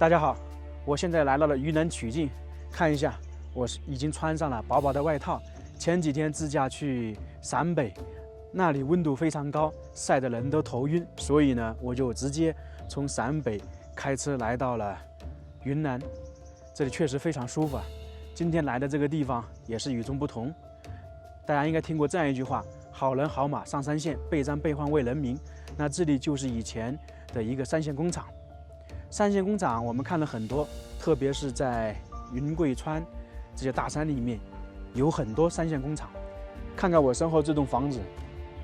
大家好，我现在来到了云南曲靖，看一下，我已经穿上了薄薄的外套。前几天自驾去陕北，那里温度非常高，晒得人都头晕，所以呢，我就直接从陕北开车来到了云南。这里确实非常舒服啊。今天来的这个地方也是与众不同。大家应该听过这样一句话：好人好马上三线，备战备荒为人民。那这里就是以前的一个三线工厂。三线工厂我们看了很多，特别是在云贵川这些大山里面，有很多三线工厂。看看我身后这栋房子，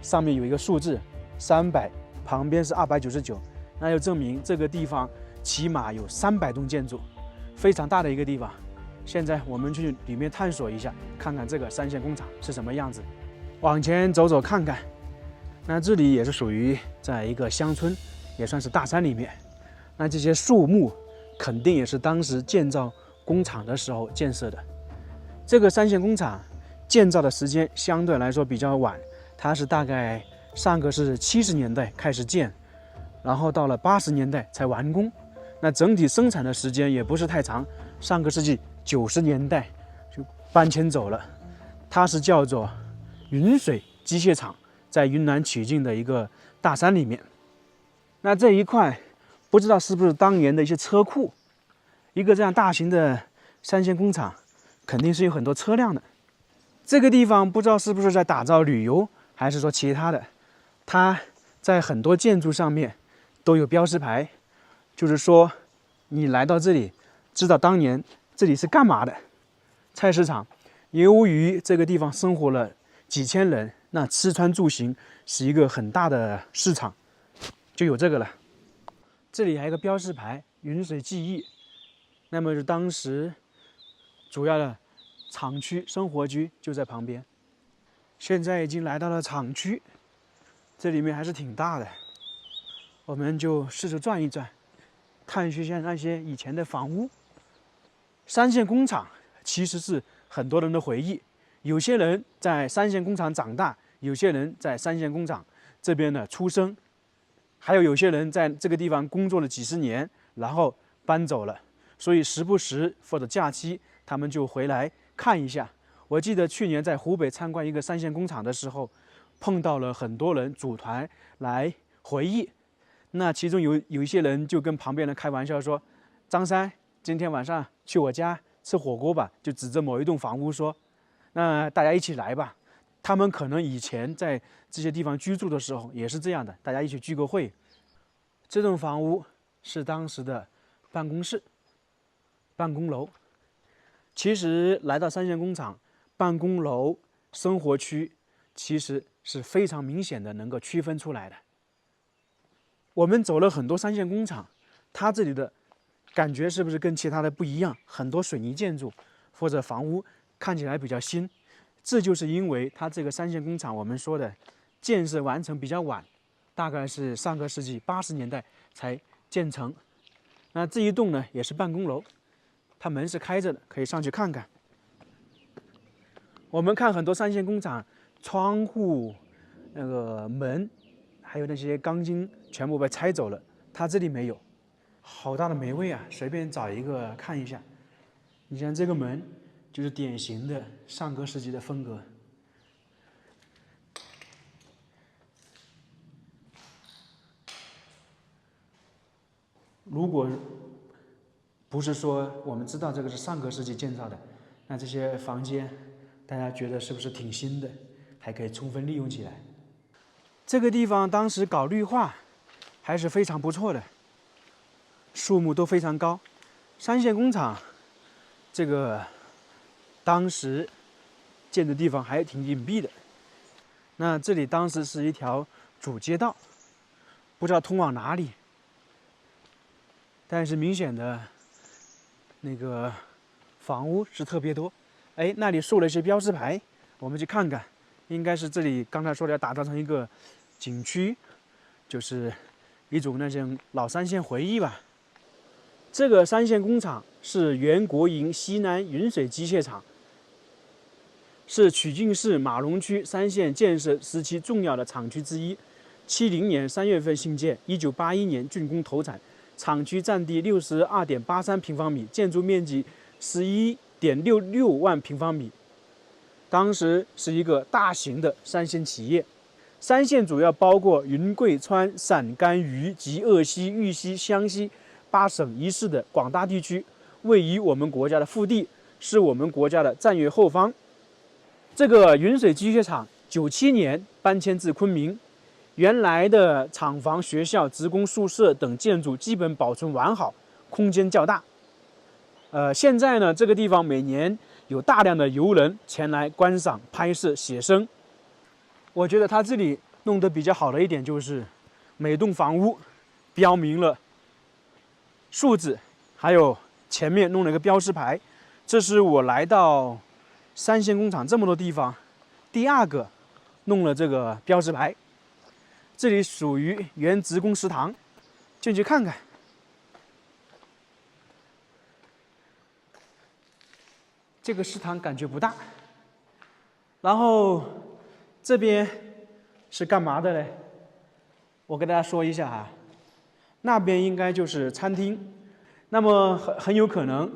上面有一个数字300，旁边是299，那就证明这个地方起码有300栋建筑，非常大的一个地方。现在我们去里面探索一下，看看这个三线工厂是什么样子。往前走走看看，那这里也是属于在一个乡村，也算是大山里面。那这些树木肯定也是当时建造工厂的时候建设的。这个三线工厂建造的时间相对来说比较晚，它是大概上个是70年代开始建，然后到了80年代才完工。那整体生产的时间也不是太长，上个世纪90年代就搬迁走了。它是叫做云水机械厂，在云南曲靖的一个大山里面。那这一块不知道是不是当年的一些车库，一个这样大型的三线工厂，肯定是有很多车辆的。这个地方不知道是不是在打造旅游，还是说其他的。它在很多建筑上面都有标识牌，就是说你来到这里，知道当年这里是干嘛的。菜市场，由于这个地方生活了几千人，那吃穿住行是一个很大的市场，就有这个了。这里还有一个标识牌云水记忆，那么是当时主要的厂区生活区就在旁边。现在已经来到了厂区，这里面还是挺大的，我们就试着转一转，探寻一下那些以前的房屋。三线工厂其实是很多人的回忆，有些人在三线工厂长大，有些人在三线工厂这边呢出生，还有些人在这个地方工作了几十年，然后搬走了，所以时不时或者假期他们就回来看一下。我记得去年在湖北参观一个三线工厂的时候，碰到了很多人组团来回忆。那其中有一些人就跟旁边人开玩笑说：“张三，今天晚上去我家吃火锅吧。”就指着某一栋房屋说：“那大家一起来吧。”他们可能以前在这些地方居住的时候也是这样的，大家一起聚个会。这栋房屋是当时的办公室、办公楼。其实来到三线工厂，办公楼、生活区其实是非常明显的能够区分出来的。我们走了很多三线工厂，它这里的感觉是不是跟其他的不一样？很多水泥建筑或者房屋看起来比较新。这就是因为它这个三线工厂，我们说的建设完成比较晚，大概是上个世纪80年代才建成。那这一栋呢，也是办公楼，它门是开着的，可以上去看看。我们看很多三线工厂，窗户、那个门，还有那些钢筋全部被拆走了，它这里没有。好大的霉味啊！随便找一个看一下。你像这个门，就是典型的上个世纪的风格。如果不是说我们知道这个是上个世纪建造的，那这些房间大家觉得是不是挺新的？还可以充分利用起来。这个地方当时搞绿化还是非常不错的，树木都非常高。三线工厂这个当时建的地方还挺隐蔽的。那这里当时是一条主街道，不知道通往哪里，但是明显的那个房屋是特别多。哎，那里竖了一些标识牌，我们去看看。应该是这里刚才说的要打造成一个景区，就是一种那种老三线回忆吧。这个三线工厂是原国营西南云水机械厂，是曲靖市马龙区三线建设时期重要的厂区之一。70年3月份兴建，1981年竣工投产，厂区占地62.83平方米，建筑面积11.66万平方米。当时是一个大型的三线企业。三线主要包括云贵川、陕甘渝及鄂西、豫西、湘西8省1市的广大地区，位于我们国家的腹地，是我们国家的战略后方。这个云水机械厂97年搬迁至昆明，原来的厂房、学校、职工宿舍等建筑基本保存完好，空间较大。现在呢，这个地方每年有大量的游人前来观赏、拍摄、写生。我觉得它这里弄得比较好的一点就是，每栋房屋标明了数字，还有前面弄了一个标识牌。这是我来到三线工厂这么多地方，第2个弄了这个标识牌。这里属于原职工食堂，进去看看。这个食堂感觉不大，然后这边是干嘛的嘞？我跟大家说一下哈，那边应该就是餐厅，那么很有可能，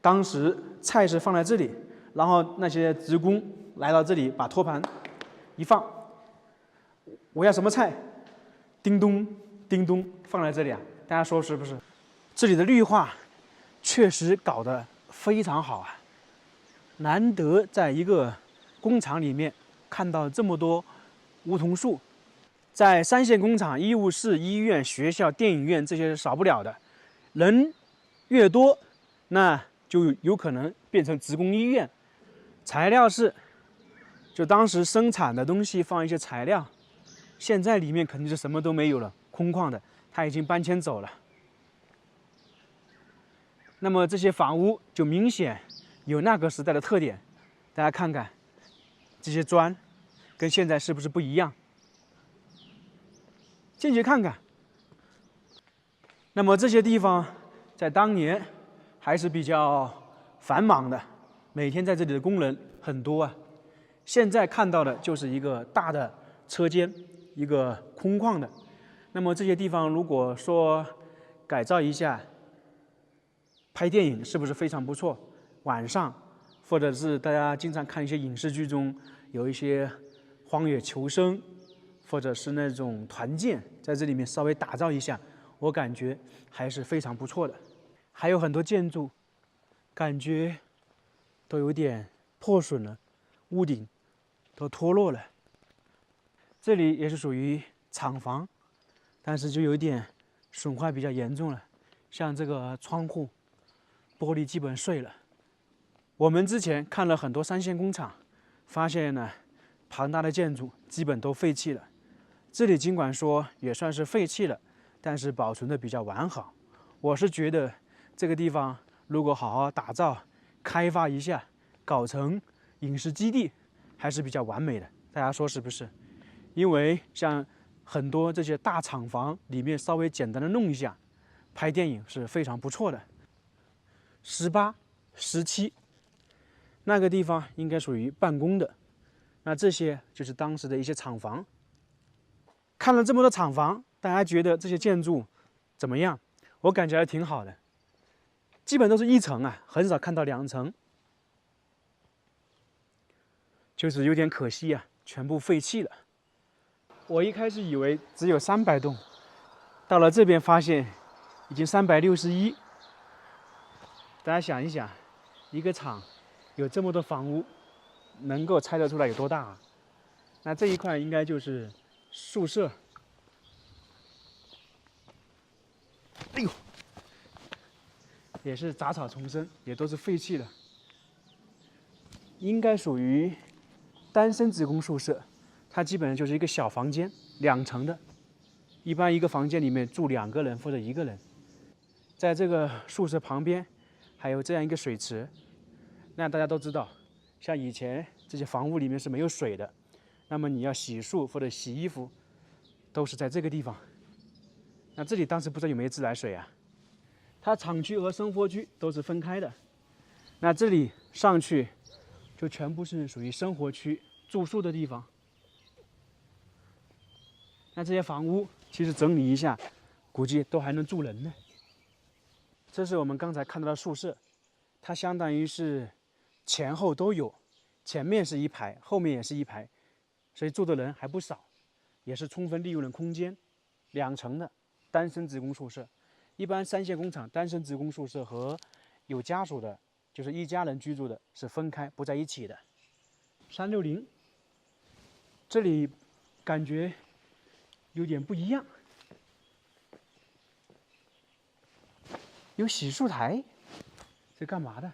当时菜是放在这里，然后那些职工来到这里，把托盘一放，我要什么菜？叮咚叮咚，放在这里啊！大家说是不是？这里的绿化确实搞得非常好啊，难得在一个工厂里面看到这么多梧桐树。在三线工厂，医务室、医院、学校、电影院这些是少不了的。人越多，那就有可能变成职工医院。材料室，就当时生产的东西放一些材料，现在里面肯定是什么都没有了，空旷的，他已经搬迁走了。那么这些房屋就明显有那个时代的特点，大家看看这些砖跟现在是不是不一样？进去看看。那么这些地方在当年还是比较繁忙的，每天在这里的工人很多啊。现在看到的就是一个大的车间，一个空旷的。那么这些地方如果说改造一下，拍电影是不是非常不错？晚上，或者是大家经常看一些影视剧中有一些荒野求生，或者是那种团建，在这里面稍微打造一下，我感觉还是非常不错的。还有很多建筑，感觉都有点破损了，屋顶都脱落了。这里也是属于厂房，但是就有点损坏比较严重了，像这个窗户玻璃基本碎了。我们之前看了很多三线工厂，发现呢，庞大的建筑基本都废弃了。这里尽管说也算是废弃了，但是保存的比较完好。我是觉得这个地方如果好好打造、开发一下，搞成影视基地，还是比较完美的。大家说是不是？因为像很多这些大厂房里面稍微简单的弄一下，拍电影是非常不错的。18、17那个地方应该属于办公的，那这些就是当时的一些厂房。看了这么多厂房，大家觉得这些建筑怎么样？我感觉还挺好的，基本都是1层啊，很少看到2层，就是有点可惜啊，全部废弃了。我一开始以为只有300栋，到了这边发现已经361。大家想一想，一个厂有这么多房屋，能够拆得出来有多大啊？那这一块应该就是宿舍。哎呦，也是杂草丛生，也都是废弃的，应该属于单身职工宿舍。它基本上就是一个小房间，2层的，一般一个房间里面住2个人或者1个人。在这个宿舍旁边还有这样一个水池。那大家都知道，像以前这些房屋里面是没有水的，那么你要洗漱或者洗衣服，都是在这个地方。那这里当时不知道有没有自来水啊？它厂区和生活区都是分开的。那这里上去就全部是属于生活区、住宿的地方。那这些房屋其实整理一下，估计都还能住人呢。这是我们刚才看到的宿舍，它相当于是前后都有，前面是一排，后面也是一排，所以住的人还不少，也是充分利用了空间。2层的单身职工宿舍，一般三线工厂单身职工宿舍和有家属的，就是一家人居住的，是分开不在一起的。360，这里感觉有点不一样，有洗漱台，这干嘛的？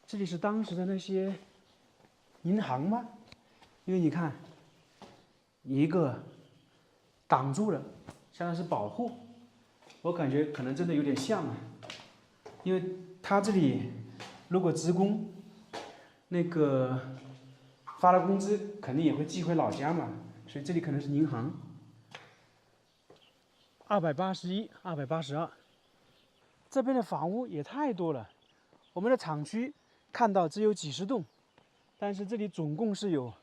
这里是当时的那些银行吗？因为你看，一个挡住了，相当是保护。我感觉可能真的有点像啊，因为他这里如果职工那个发了工资，肯定也会寄回老家嘛，所以这里可能是银行。281、282，这边的房屋也太多了。我们的厂区看到只有几十栋，但是这里总共是有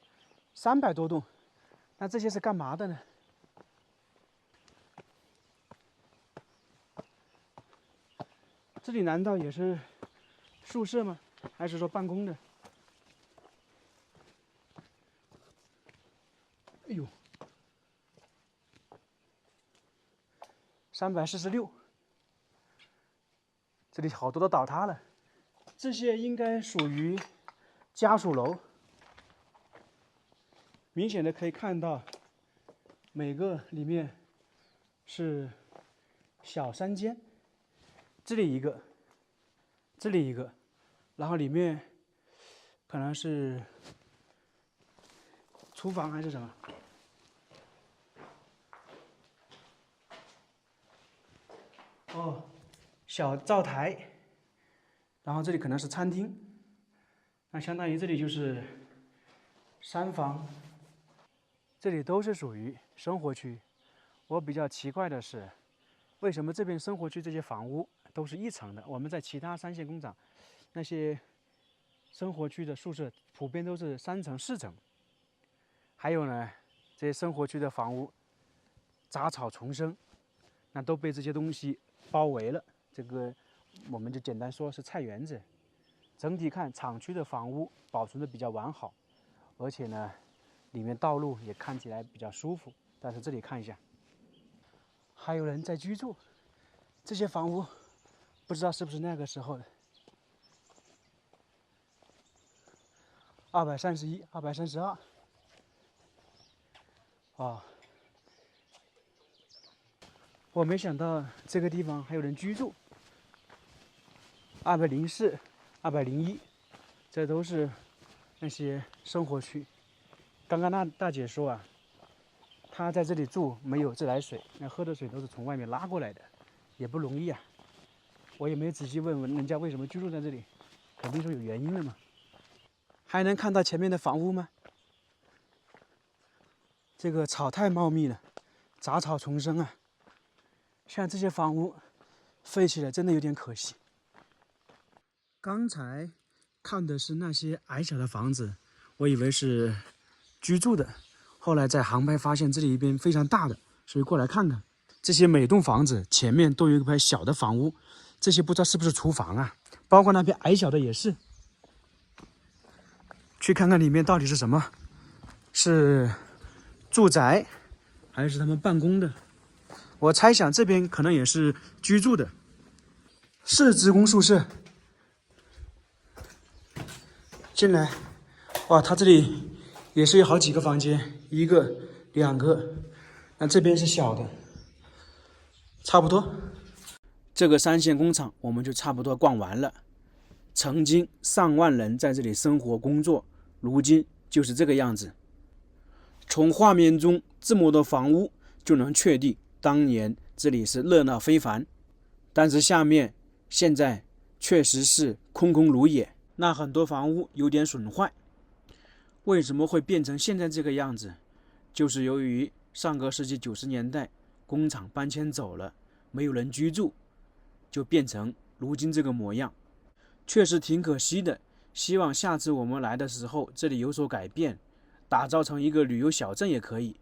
300多栋。那这些是干嘛的呢？这里难道也是宿舍吗？还是说办公的？哎呦，346，这里好多都倒塌了。这些应该属于家属楼，明显的可以看到，每个里面是小3间，这里一个，这里一个，然后里面可能是厨房还是什么？哦，小灶台，然后这里可能是餐厅，那相当于这里就是3房，这里都是属于生活区。我比较奇怪的是，为什么这边生活区这些房屋都是1层的？我们在其他3线工厂那些生活区的宿舍普遍都是3层、4层。还有呢，这些生活区的房屋杂草丛生，那都被这些东西包围了。这个我们就简单说是菜园子。整体看，厂区的房屋保存的比较完好，而且呢，里面道路也看起来比较舒服。但是这里看一下，还有人在居住，这些房屋不知道是不是那个时候的。231、232，啊，我没想到这个地方还有人居住。204、201，这都是那些生活区。刚刚那大姐说啊，她在这里住没有自来水，那喝的水都是从外面拉过来的，也不容易啊。我也没仔细问问人家为什么居住在这里，肯定是有原因的嘛。还能看到前面的房屋吗？这个草太茂密了，杂草丛生啊。像这些房屋废弃了，真的有点可惜。刚才看的是那些矮小的房子，我以为是居住的，后来在航拍发现这里一边非常大的，所以过来看看。这些每栋房子前面都有一排小的房屋，这些不知道是不是厨房啊？包括那边矮小的也是。去看看里面到底是什么，是住宅还是他们办公的？我猜想这边可能也是居住的，是职工宿舍。进来，哇，它这里也是有好几个房间，1个、2个，那这边是小的，差不多。这个3线工厂我们就差不多逛完了。曾经上万人在这里生活工作，如今就是这个样子。从画面中这么多房屋就能确定当年这里是热闹非凡，但是下面现在确实是空空如也，那很多房屋有点损坏。为什么会变成现在这个样子？就是由于上个世纪90年代工厂搬迁走了，没有人居住，就变成如今这个模样，确实挺可惜的。希望下次我们来的时候这里有所改变，打造成一个旅游小镇也可以。